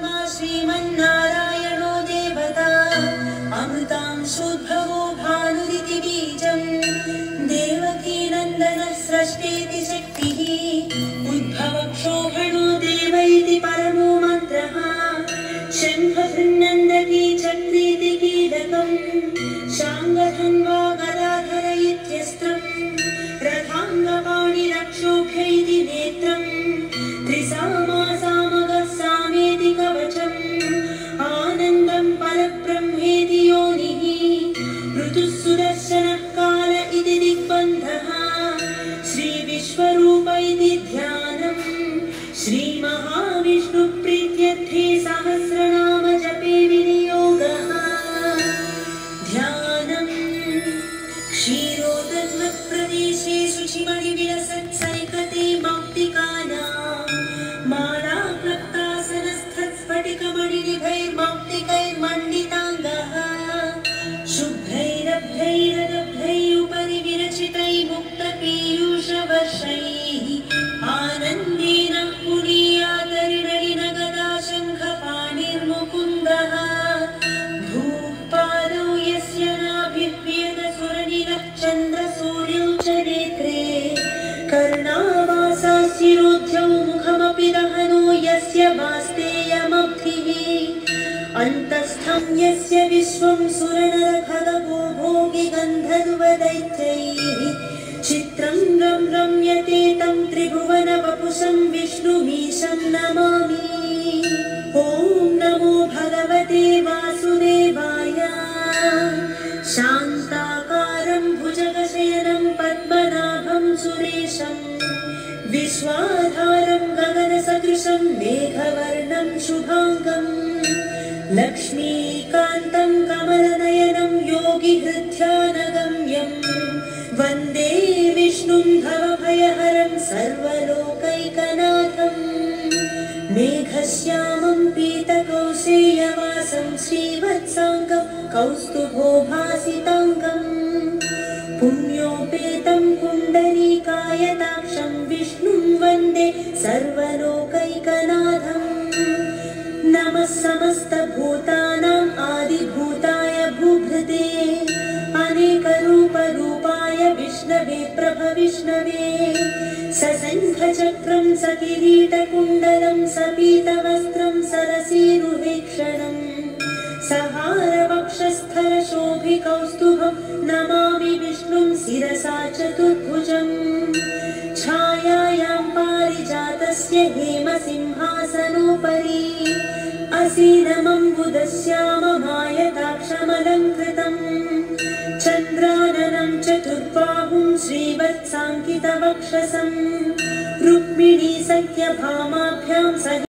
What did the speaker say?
परमात्मा श्रीमन्नारायणो देवता अमृतांशोद्भवो भानुरिति बीजम् देवकी नन्दनः स्रष्टेति शक्तिः उद्भवक्षोभणो देव इति परमो मन्त्रः शङ्खभृन्नन्दकी चक्रीति कीलकम् शाङ्गधन्वा गदाधर इत्यस्त्रम् रथाङ्गपाणिरक्षोभ्य इति नेत्रम् त्रिसामासामगः सामेति कवचम् आनन्दं परब्रह्मेति योनिः ऋतुः सुदर्शनः काल इति दिग्बन्धः श्रीविश्वरूप इति ध्यानम् श्रीमहाविष्णुप्रीत्यर्थे सहस्रनाम जपे विनियोगः ध्यानम् क्षीरोदध्वत्प्रदेशे शुचिमणिविलसत्सैकते मौक्तिकानाम् मालाक्लप्तासनस्थत्स्फटिकमणिनिभैर्मौक्तिकैर्मण्डिताङ्गः शुभ्रैरभ्रैरगभ्रैरुपरि विरचितैर्मुक्तपीयूषवर्षैः आनन्देन पुनीयातरिणलिनगदा शङ्खपाणिर्मुकुन्दः भूपादौ यस्य नाभिः वेदसुरनिलः चन्द्रसूर्यौ च नेत्रे कर्णावासाशिरोध्यौ मुखमपि दहनो यस्य वास्तेयमब्धिः अन्तस्थं यस्य विश्वं सुरनरखगो भोगि गन्धर्वदैत्यैः चित्रं रम्यते तं त्रिभुवनवपुषं विष्णुमीशं नमामि ॐ नमो भगवते वासुदेवाय शान्ताकारं भुजगशयनं पद्मनाभं सुरेशं विश्वाधारं गगनसदृशं मेघवर्णं शुभाङ्गं लक्ष्मीकान्तं कमलनयनं योगिहृध्यानगम्यं वन्दे विष्णुं भवभयहरं सर्वलोकैकनाथं मेघश्यामं पीतकौशेयवासं श्रीवत्साङ्गं कौस्तुभोभासिताङ्गं पुण्योपेतं पुण्डरीकायताक्षं विष्णुं वन्दे सर्वलोकैकनाथम् नमः समस्तभूतानाम् आदिभूताय भूभृते अनेकरूपरूपाय विष्णवे प्रभविष्णवे सशङ्खचक्रं सकिरीटकुण्डलं सपीतवस्त्रं सरसीरुहेक्षणं सहारवक्षस्थलशोभिकौस्तुभं नमामि विष्णुं शिरसा चतुर्भुजम् छायायां पारिजातस्य हेमसिंहासनोपरि असीनमम्बुदश्याममायताक्षमलङ्कृतं चन्द्राननं चतुर्बाहुं श्रीवत्साङ्कितवक्षसं रुक्मिणी सत्यभामाभ्यां